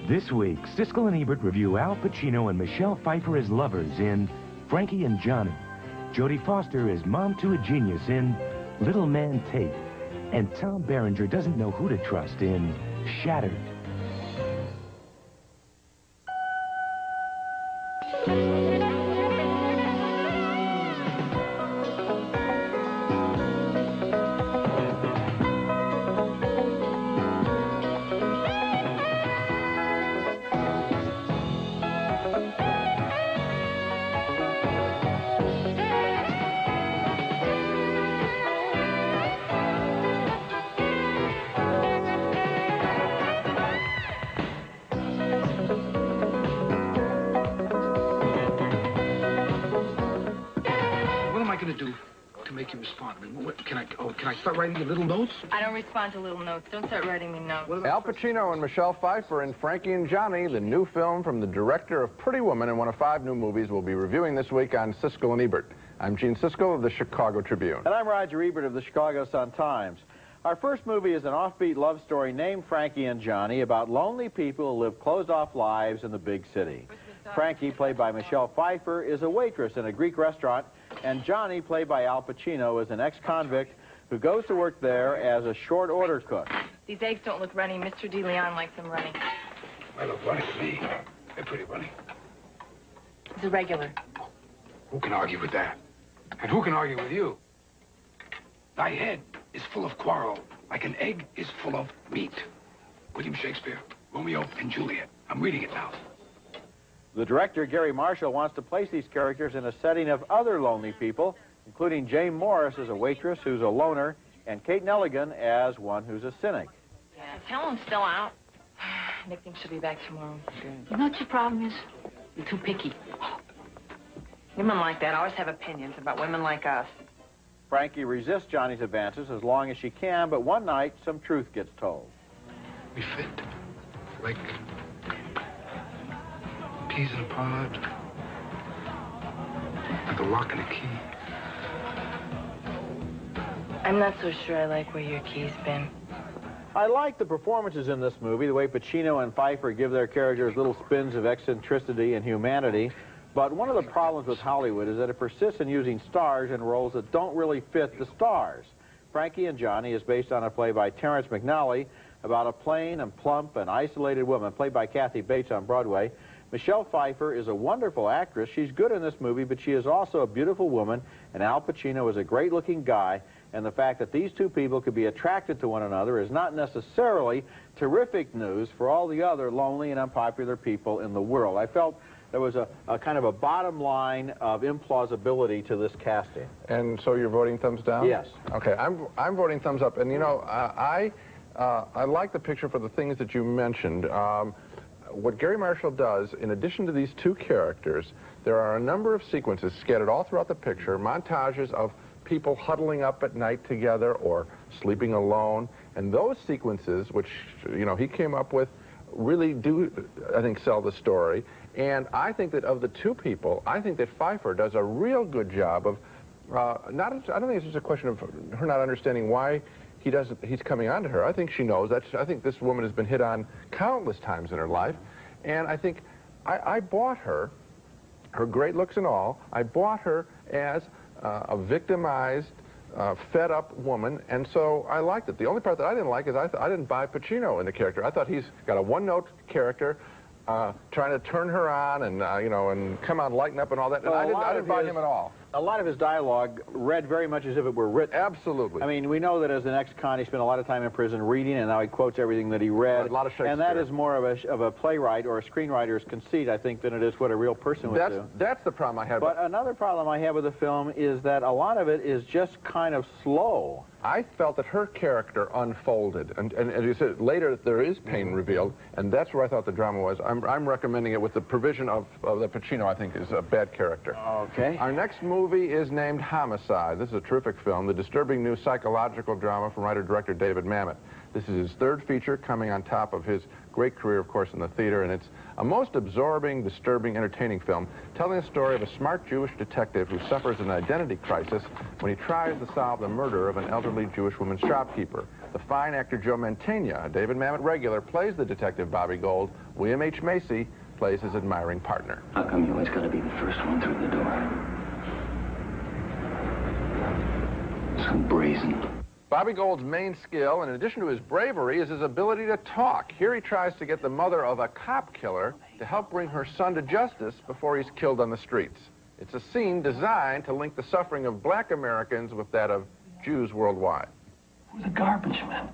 This week, Siskel and Ebert review Al Pacino and Michelle Pfeiffer as lovers in Frankie and Johnny. Jodie Foster is mom to a genius in Little Man Tate. And Tom Berenger doesn't know who to trust in Shattered. Do to make you respond? I mean, can I start writing you little notes? I don't respond to little notes. Don't start writing me notes. Al Pacino and Michelle Pfeiffer in Frankie and Johnny, the new film from the director of Pretty Woman and one of 5 new movies we'll be reviewing this week on Siskel and Ebert. I'm Gene Siskel of the Chicago Tribune. And I'm Roger Ebert of the Chicago Sun-Times. Our first movie is an offbeat love story named Frankie and Johnny about lonely people who live closed-off lives in the big city. Frankie, played by Michelle Pfeiffer, is a waitress in a Greek restaurant, and Johnny, played by Al Pacino, is an ex-convict who goes to work there as a short-order cook. These eggs don't look runny. Mr. DeLeon likes them runny. They look runny to me. They're pretty runny. It's a regular. Who can argue with that? And who can argue with you? Thy head is full of quarrel, like an egg is full of meat. William Shakespeare, Romeo and Juliet. I'm reading it now. The director, Gary Marshall, wants to place these characters in a setting of other lonely people, including Jane Morris as a waitress who's a loner, and Kate Nelligan as one who's a cynic. Yeah, Helen's still out. Nick thinks she'll be back tomorrow. You know what your problem is? You're too picky. Women like that always have opinions about women like us. Frankie resists Johnny's advances as long as she can, but one night, some truth gets told. We fit like peas in a pod, like a lock and a key. I'm not so sure I like where your key's been. I like the performances in this movie, the way Pacino and Pfeiffer give their characters little spins of eccentricity and humanity. But one of the problems with Hollywood is that it persists in using stars in roles that don't really fit the stars. Frankie and Johnny is based on a play by Terrence McNally about a plain and plump and isolated woman, played by Kathy Bates on Broadway. Michelle Pfeiffer is a wonderful actress. She's good in this movie, but she is also a beautiful woman, and Al Pacino is a great-looking guy, and the fact that these two people could be attracted to one another is not necessarily terrific news for all the other lonely and unpopular people in the world. I felt there was a kind of a bottom line of implausibility to this casting. And so you're voting thumbs down? Yes. Okay, I'm voting thumbs up. And you know, I like the picture for the things that you mentioned. What Gary Marshall does, in addition to these 2 characters, there are a number of sequences scattered all throughout the picture, montages of people huddling up at night together or sleeping alone. And those sequences, which, you know, he came up with, really do, I think, sell the story. And I think that of the 2 people, I think that Pfeiffer does a real good job of, I don't think it's just a question of her not understanding why he's coming on to her. I think she knows that. I think this woman has been hit on countless times in her life. And I think I bought her great looks and all, I bought her as a victimized, fed-up woman, and so I liked it. The only part that I didn't like is I didn't buy Pacino in the character. I thought he's got a one-note character, trying to turn her on and, you know, and come on, lighten up and all that. And I didn't buy him at all. A lot of his dialogue read very much as if it were written. Absolutely. I mean, we know that as an ex-con, he spent a lot of time in prison reading, and now he quotes everything that he read. A lot of Shakespeare. And that is more of a playwright or a screenwriter's conceit, I think, than it is what a real person would do. That's the problem I have. But another problem I have with the film is that a lot of it is just kind of slow. I felt that her character unfolded, and as you said, later there is pain revealed, and that's where I thought the drama was. I'm recommending it with the provision of the Pacino, I think, is a bad character. Okay. Our next movie is named Homicide. This is a terrific film, the disturbing new psychological drama from writer-director David Mamet. This is his 3rd feature, coming on top of his great career, of course, in the theater, and it's a most absorbing, disturbing, entertaining film telling the story of a smart Jewish detective who suffers an identity crisis when he tries to solve the murder of an elderly Jewish woman shopkeeper. The The fine actor Joe Mantegna, a David Mamet regular, plays the detective Bobby Gold. William H. Macy plays his admiring partner. How come you always got to be the first one through the door? So brazen. Bobby Gold's main skill, in addition to his bravery, is his ability to talk. Here he tries to get the mother of a cop killer to help bring her son to justice before he's killed on the streets. It's a scene designed to link the suffering of black Americans with that of Jews worldwide. We're the garbage men.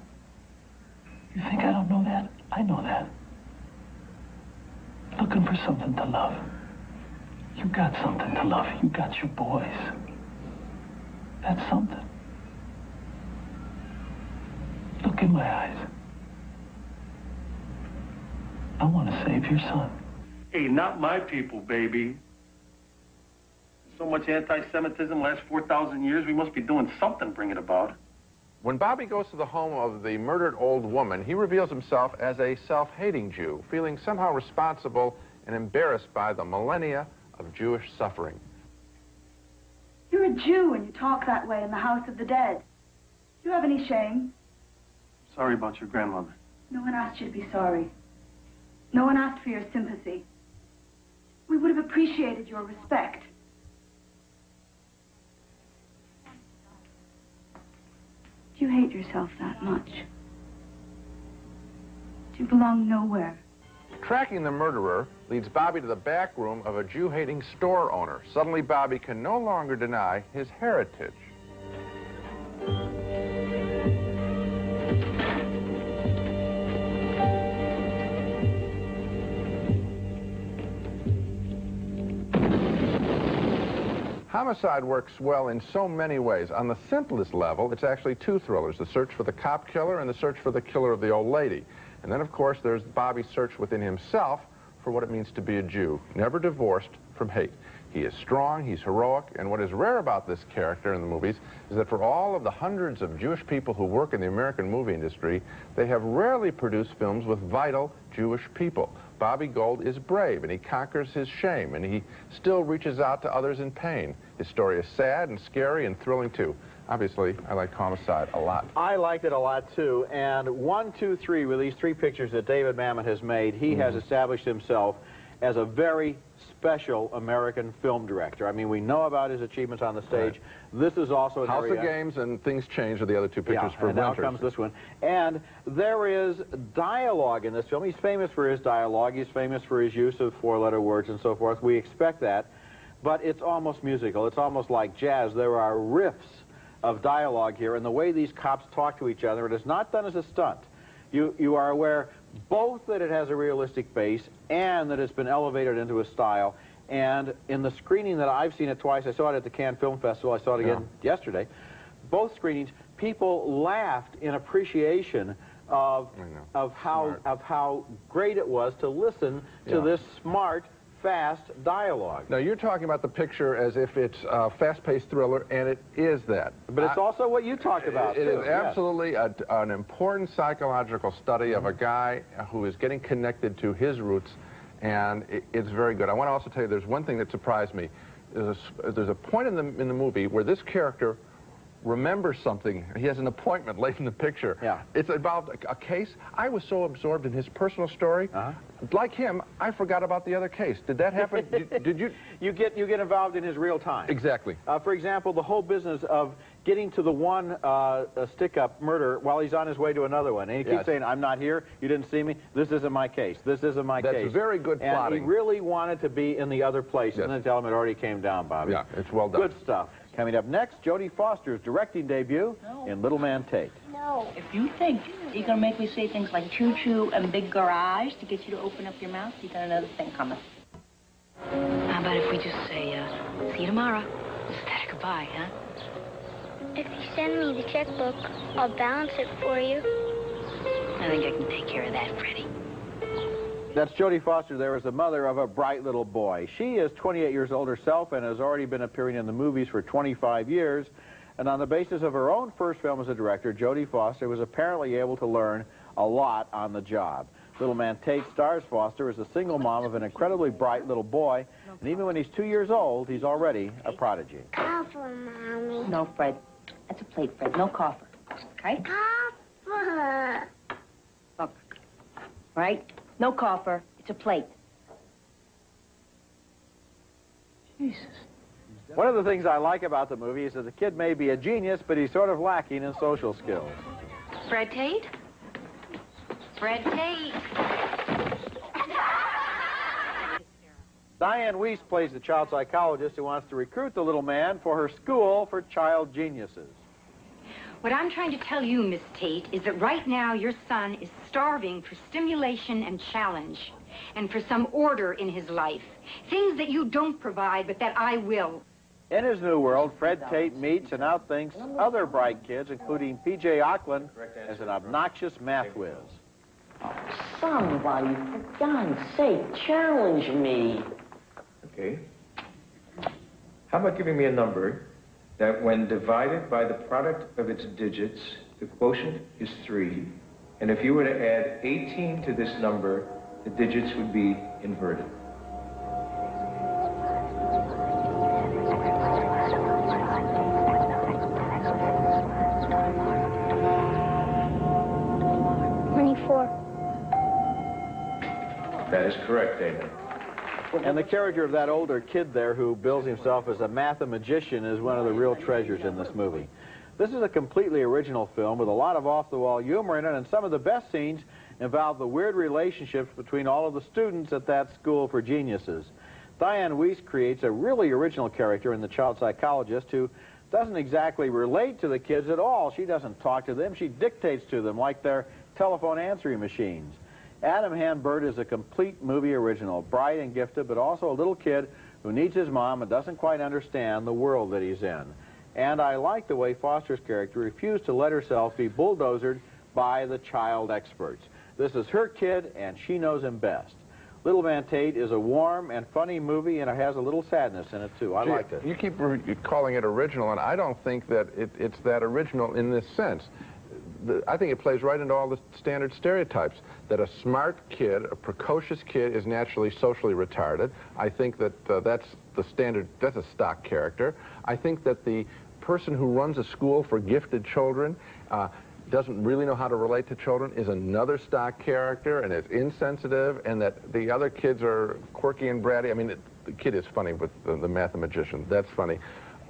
You think I don't know that? I know that. Looking for something to love. You got something to love. You got your boys. That's something. Look in my eyes. I want to save your son. Hey, not my people, baby. So much anti-Semitism last 4,000 years, we must be doing something to bring it about. When Bobby goes to the home of the murdered old woman, he reveals himself as a self-hating Jew, feeling somehow responsible and embarrassed by the millennia of Jewish suffering. You're a Jew and you talk that way in the house of the dead. Do you have any shame? Sorry about your grandmother. No one asked you to be sorry. No one asked for your sympathy. We would have appreciated your respect. Do you hate yourself that much? Do you belong nowhere? Tracking the murderer leads Bobby to the back room of a Jew-hating store owner. Suddenly, Bobby can no longer deny his heritage. Homicide works well in so many ways. On the simplest level, it's actually two thrillers, the search for the cop killer and the search for the killer of the old lady. And then, of course, there's Bobby's search within himself for what it means to be a Jew, never divorced from hate. He is strong, he's heroic, and what is rare about this character in the movies is that for all of the hundreds of Jewish people who work in the American movie industry, they have rarely produced films with vital Jewish people. Bobby Gold is brave, and he conquers his shame, and he still reaches out to others in pain. His story is sad and scary and thrilling, too. Obviously, I like Homicide a lot. I liked it a lot, too, and 1, 2, 3, with these three pictures that David Mamet has made, he has established himself as a very special American film director. I mean, we know about his achievements on the stage. Right. This is also an House area... of Games and Things Change are the other two pictures for and now renters. comes this one. And there is dialogue in this film. He's famous for his dialogue. He's famous for his use of four-letter words and so forth. We expect that. But it's almost musical. It's almost like jazz. There are riffs of dialogue here, and the way these cops talk to each other, it is not done as a stunt. You are aware both that it has a realistic base and that it's been elevated into a style. And in the screening that I've seen it twice, I saw it at the Cannes Film Festival, I saw it again yesterday, both screenings, people laughed in appreciation of how great it was to listen to this smart, fast dialogue. Now, you're talking about the picture as if it's a fast-paced thriller, and it is that. But it's also what you talked about, It too. is absolutely an important psychological study of a guy who is getting connected to his roots, and it's very good. I want to also tell you there's one thing that surprised me. There's a point in the movie where this character remembers something. He has an appointment late in the picture. Yeah. It's involved a case. I was so absorbed in his personal story. Like him, I forgot about the other case. Did that happen? did you? You get involved in his real time. Exactly. For example, the whole business of getting to the one stick-up murder while he's on his way to another one. And he keeps saying, I'm not here, you didn't see me, this isn't my case, this isn't my case. That's very good plotting. And he really wanted to be in the other place, and then tell him it already came down, Bobby. Yeah, it's well done. Good stuff. Coming up next, Jodie Foster's directing debut in Little Man Tate. No. If you think you're going to make me say things like choo-choo and big garage to get you to open up your mouth, you got another thing coming. How about if we just say, see you tomorrow? Just say goodbye, huh? If you send me the checkbook, I'll balance it for you. I think I can take care of that, Freddie. That's Jodie Foster there as the mother of a bright little boy. She is 28 years old herself and has already been appearing in the movies for 25 years. And on the basis of her own first film as a director, Jodie Foster was apparently able to learn a lot on the job. Little Man Tate stars Foster as a single mom of an incredibly bright little boy. And even when he's 2 years old, he's already a prodigy. Coffer, Mommy. No, Fred. That's a plate, Fred. No coffer. Okay? Coffer. Look, right? No coffer. It's a plate. Jesus. One of the things I like about the movie is that the kid may be a genius, but he's sort of lacking in social skills. Fred Tate? Fred Tate. Diane Weiss plays the child psychologist who wants to recruit the little man for her school for child geniuses. What I'm trying to tell you, Miss Tate, is that right now your son is starving for stimulation and challenge, and for some order in his life. Things that you don't provide, but that I will. In his new world, Fred Tate meets and outthinks other bright kids, including P.J. Auckland as an obnoxious math whiz. Somebody, for God's sake, challenge me. Okay. How about giving me a number that when divided by the product of its digits, the quotient is 3, and if you were to add 18 to this number, the digits would be inverted. That is correct, David. And the character of that older kid there who bills himself as a mathematician is one of the real treasures in this movie. This is a completely original film with a lot of off-the-wall humor in it, and some of the best scenes involve the weird relationships between all of the students at that school for geniuses. Diane Weiss creates a really original character in the child psychologist who doesn't exactly relate to the kids at all. She doesn't talk to them. She dictates to them like they're telephone answering machines. Adam Han-Burt is a complete movie original, bright and gifted, but also a little kid who needs his mom and doesn't quite understand the world that he's in. And I like the way Foster's character refused to let herself be bulldozered by the child experts. This is her kid, and she knows him best. Little Man Tate is a warm and funny movie, and it has a little sadness in it, too. I liked it. You keep calling it original, and I don't think that it's that original in this sense. I think it plays right into all the standard stereotypes, that a smart kid, a precocious kid, is naturally socially retarded. I think that that's the standard, that's a stock character. I think that the person who runs a school for gifted children doesn't really know how to relate to children is another stock character, and is insensitive, and that the other kids are quirky and bratty. I mean, the kid is funny with the mathematician. That's funny.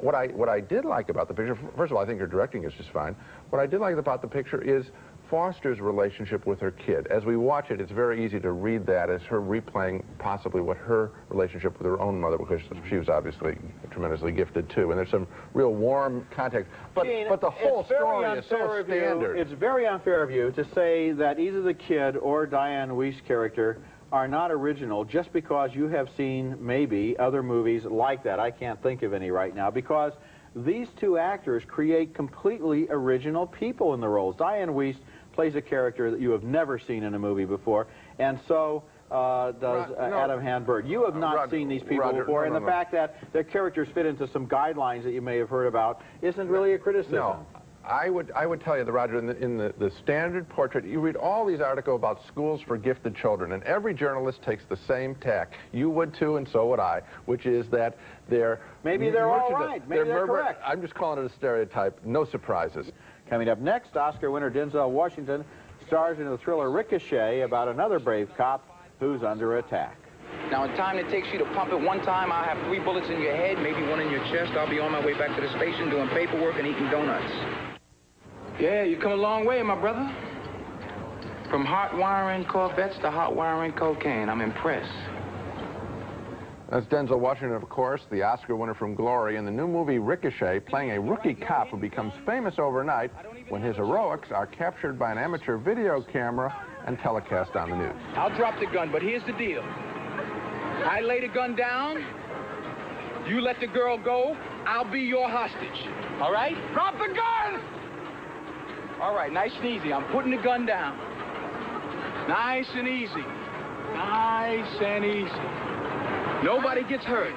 What I did like about the picture, first of all, I think her directing is just fine. What I did like about the picture is Foster's relationship with her kid. As we watch it, it's very easy to read that as her replaying possibly what her relationship with her own mother, because she was obviously tremendously gifted too, and there's some real warm context. But the whole story is so standard. It's very unfair of you to say that either the kid or Diane Weiss' character are not original just because you have seen maybe other movies like that. I can't think of any right now, because these two actors create completely original people in the roles. Diane Weiss plays a character that you have never seen in a movie before, and so does Adam Han-Burt. You have not seen these people before, and the fact that their characters fit into some guidelines that you may have heard about isn't really a criticism. No. I would tell you that, Roger, in the standard portrait, you read all these articles about schools for gifted children, and every journalist takes the same tack. You would too, and so would I, which is that they're... Maybe they're all right. Maybe they're correct. I'm just calling it a stereotype. No surprises. Coming up next, Oscar winner Denzel Washington stars in the thriller Ricochet about another brave cop who's under attack. Now, in time it takes you to pump it one time, I'll have 3 bullets in your head, maybe 1 in your chest. I'll be on my way back to the station doing paperwork and eating donuts. Yeah, you come a long way, my brother. From hot wiring Corvettes to hot wiring cocaine. I'm impressed. That's Denzel Washington, of course, the Oscar winner from Glory, in the new movie Ricochet, playing a rookie cop who becomes famous overnight when his heroics are captured by an amateur video camera and telecast on the news. I'll drop the gun, but here's the deal. I lay the gun down, you let the girl go, I'll be your hostage. All right? Drop the gun! All right, nice and easy. I'm putting the gun down. Nice and easy. Nice and easy. Nobody gets hurt.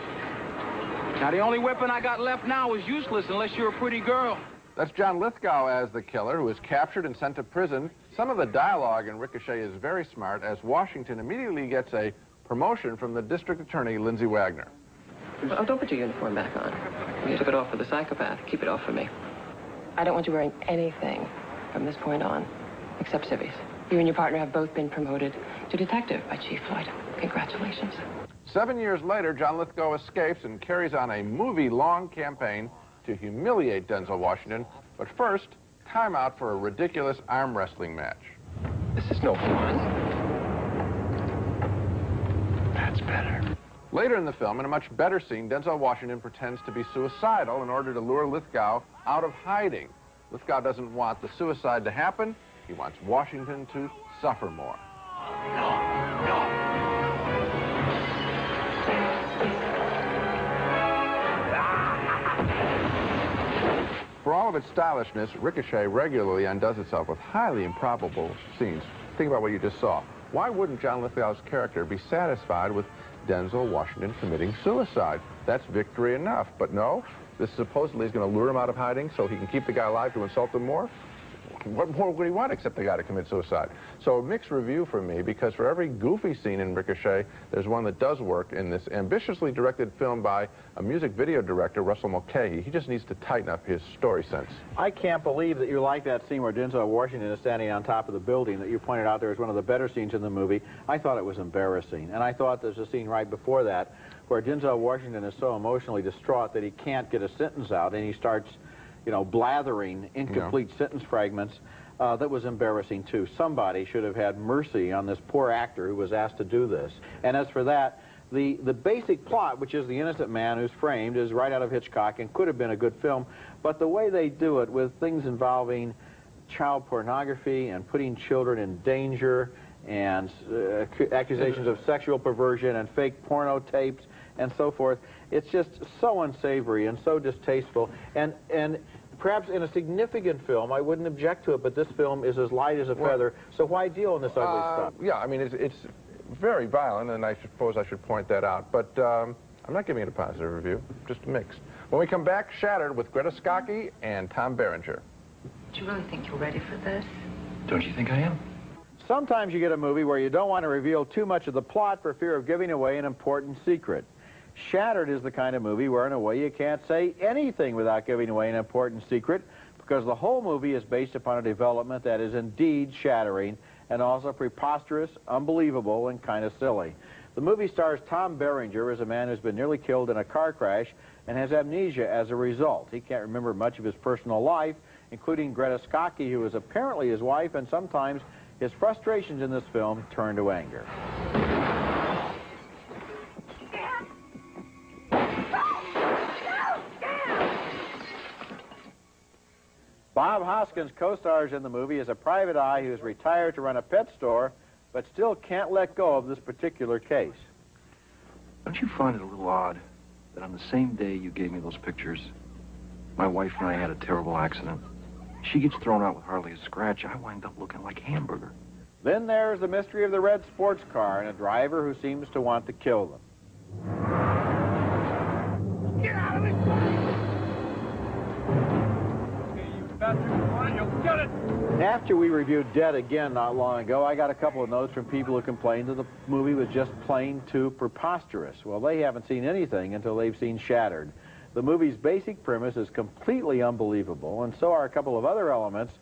Now, the only weapon I got left now is useless unless you're a pretty girl. That's John Lithgow as the killer, who is captured and sent to prison. Some of the dialogue in Ricochet is very smart, as Washington immediately gets a promotion from the district attorney, Lindsay Wagner. Oh, don't put your uniform back on. You took it off for the psychopath. Keep it off for me. I don't want you wearing anything from this point on. except civvies. You and your partner have both been promoted to detective by Chief Floyd. Congratulations. 7 years later, John Lithgow escapes and carries on a movie-long campaign to humiliate Denzel Washington. But first, time out for a ridiculous arm wrestling match. This is no fun. That's better. Later in the film, in a much better scene, Denzel Washington pretends to be suicidal in order to lure Lithgow out of hiding. Lithgow doesn't want the suicide to happen. He wants Washington to suffer more. For all of its stylishness, Ricochet regularly undoes itself with highly improbable scenes. Think about what you just saw. Why wouldn't John Lithgow's character be satisfied with Denzel Washington committing suicide? That's victory enough. But no, this supposedly is going to lure him out of hiding so he can keep the guy alive to insult him more? What more would he want except the guy to commit suicide? So a mixed review for me, because for every goofy scene in Ricochet, there's one that does work in this ambitiously directed film by a music video director, Russell Mulcahy. He just needs to tighten up his story sense. I can't believe that you like that scene where Denzel Washington is standing on top of the building that you pointed out there as one of the better scenes in the movie. I thought it was embarrassing. And I thought there's a scene right before that where Denzel Washington is so emotionally distraught that he can't get a sentence out, and he starts, you know, blathering incomplete sentence fragments. That was embarrassing, too. Somebody should have had mercy on this poor actor who was asked to do this. And as for that, the basic plot, which is the innocent man who's framed, is right out of Hitchcock and could have been a good film. But the way they do it with things involving child pornography and putting children in danger and accusations of sexual perversion and fake porno tapes and so forth, it's just so unsavory and so distasteful. And perhaps in a significant film, I wouldn't object to it, but this film is as light as a feather, so why deal in this ugly stuff? Yeah, I mean, it's very violent, and I suppose I should point that out, but I'm not giving it a positive review, just mixed. When we come back, Shattered with Greta Scacchi and Tom Berenger. Do you really think you're ready for this? Don't you think I am? Sometimes you get a movie where you don't want to reveal too much of the plot for fear of giving away an important secret. Shattered is the kind of movie where, in a way, you can't say anything without giving away an important secret, because the whole movie is based upon a development that is indeed shattering and also preposterous, unbelievable, and kind of silly. The movie stars Tom Berenger as a man who's been nearly killed in a car crash and has amnesia as a result. He can't remember much of his personal life, including Greta Scacchi, who is apparently his wife, and sometimes his frustrations in this film turn to anger. Bob Hoskins co-stars in the movie as a private eye who is retired to run a pet store, but still can't let go of this particular case. Don't you find it a little odd that on the same day you gave me those pictures, my wife and I had a terrible accident? She gets thrown out with hardly a scratch. I wind up looking like hamburger. Then there's the mystery of the red sports car and a driver who seems to want to kill them. Get out of it! After we reviewed Dead Again not long ago, I got a couple of notes from people who complained that the movie was just plain too preposterous. Well, they haven't seen anything until they've seen Shattered. The movie's basic premise is completely unbelievable, and so are a couple of other elements,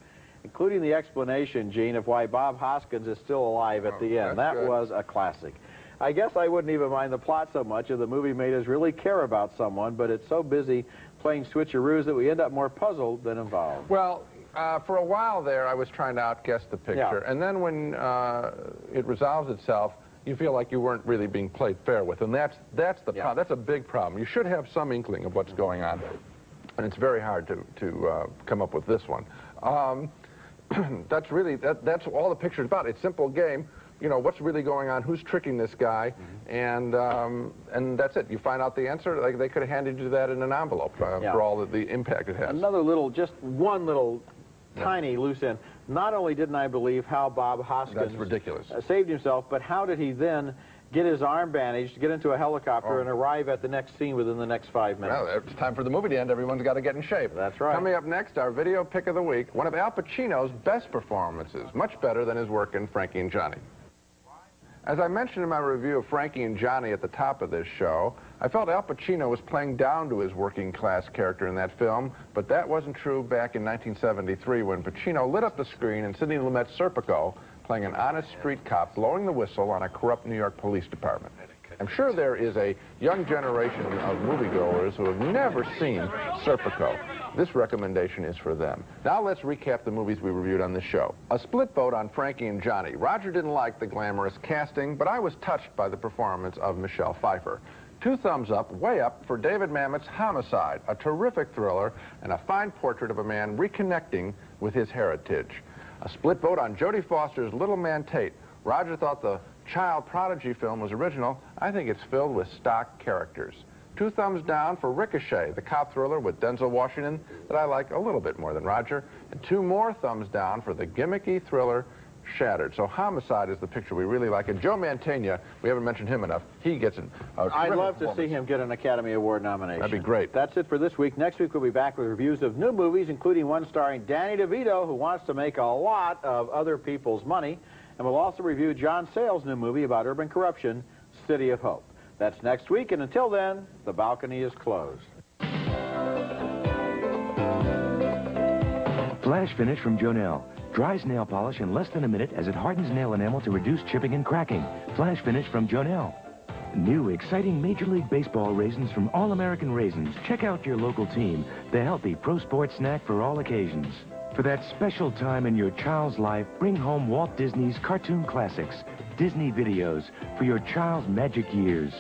including the explanation, Gene, of why Bob Hoskins is still alive at the end. That was a classic. I guess I wouldn't even mind the plot so much if the movie made us really care about someone, but it's so busy playing switcheroos that we end up more puzzled than involved. Well, for a while there, I was trying to outguess the picture, and then when it resolves itself, you feel like you weren't really being played fair with, and that's the problem. That's a big problem. You should have some inkling of what's going on, and it's very hard to come up with this one. That's really that's all the picture's about. It's a simple game. You know, what's really going on, who's tricking this guy, and that's it. You find out the answer. Like, they could have handed you that in an envelope for all of the impact it has. Another little, just one little tiny loose end. Not only didn't I believe how Bob Hoskins that's ridiculous. Saved himself, but how did he then get his arm bandaged, get into a helicopter, and arrive at the next scene within the next 5 minutes? Well, it's time for the movie to end. Everyone's got to get in shape. That's right. Coming up next, our video pick of the week, one of Al Pacino's best performances, much better than his work in Frankie and Johnny. As I mentioned in my review of Frankie and Johnny at the top of this show, I felt Al Pacino was playing down to his working-class character in that film, but that wasn't true back in 1973 when Pacino lit up the screen in Sidney Lumet's Serpico, playing an honest street cop blowing the whistle on a corrupt New York police department. I'm sure there is a young generation of moviegoers who have never seen Serpico. This recommendation is for them. Now let's recap the movies we reviewed on this show. A split vote on Frankie and Johnny. Roger didn't like the glamorous casting, but I was touched by the performance of Michelle Pfeiffer. 2 thumbs up, way up, for David Mamet's Homicide, a terrific thriller and a fine portrait of a man reconnecting with his heritage. A split vote on Jodie Foster's Little Man Tate. Roger thought the child prodigy film was original. I think it's filled with stock characters. 2 thumbs down for Ricochet, the cop thriller with Denzel Washington that I like a little bit more than Roger. And 2 more thumbs down for the gimmicky thriller Shattered. So Homicide is the picture we really like. And Joe Mantegna, we haven't mentioned him enough. He gets I'd love to see him get an Academy Award nomination. That'd be great. That's it for this week. Next week we'll be back with reviews of new movies, including one starring Danny DeVito, who wants to make a lot of other people's money. And we'll also review John Sayles' new movie about urban corruption, City of Hope. That's next week, and until then, the balcony is closed. Flash finish from Jonelle. Dries nail polish in less than a minute as it hardens nail enamel to reduce chipping and cracking. Flash finish from Jonelle. New exciting Major League Baseball raisins from All American Raisins. Check out your local team, the healthy pro sports snack for all occasions. For that special time in your child's life, bring home Walt Disney's cartoon classics, Disney videos, for your child's magic years.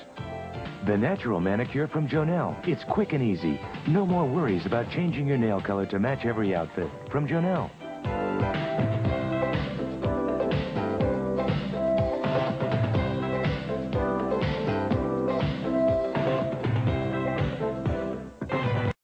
The Natural Manicure from Jonelle. It's quick and easy. No more worries about changing your nail color to match every outfit. From Jonelle.